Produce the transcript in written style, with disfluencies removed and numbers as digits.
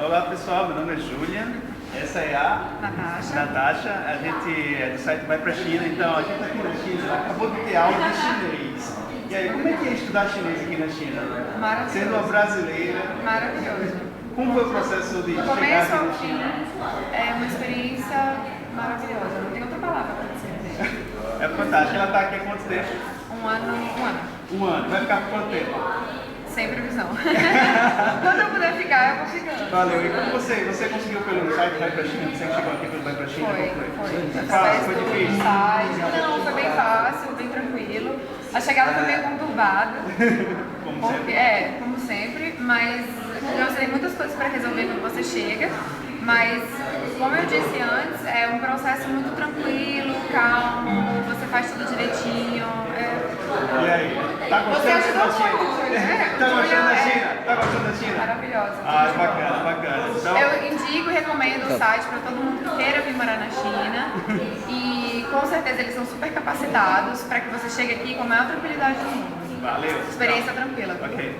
Olá pessoal, meu nome é Julian, essa é a Natasha, a gente é do site Vai Pra China, então a gente está aqui na China, acabou de ter aula de chinês. E aí, como é que é estudar chinês aqui na China? Maravilhoso. Sendo uma brasileira. Maravilhoso. Como foi o processo de Do chegar começo aqui ao na fim, China? é uma experiência maravilhosa. Não tem outra palavra para dizer. É fantástico, ela está aqui há quanto tempo? Um ano. Um ano, vai ficar por quanto tempo? Sem previsão. Quando eu puder ficar, eu vou ficando. Valeu, e como você conseguiu pelo site Vai Pra China? Você chegou aqui pelo Vai Pra China? Foi Fácil, foi difícil? Não, foi bem fácil, bem tranquilo. A chegada foi meio conturbada. Como sempre. Como sempre, mas eu sei muitas coisas para resolver quando você chega. Mas, como eu disse antes, é um processo muito tranquilo, calmo, você faz tudo direitinho. E aí, tá Você gostando ajudou da China? muito, né? Tá gostando da Julia, China? Tá gostando da China? Maravilhosa. Ah, bacana, bacana. Então, Eu indico e recomendo o site para todo mundo que queira vir morar na China. E com certeza eles são super capacitados para que você chegue aqui com a maior tranquilidade do mundo. valeu. Experiência tranquila. Ok.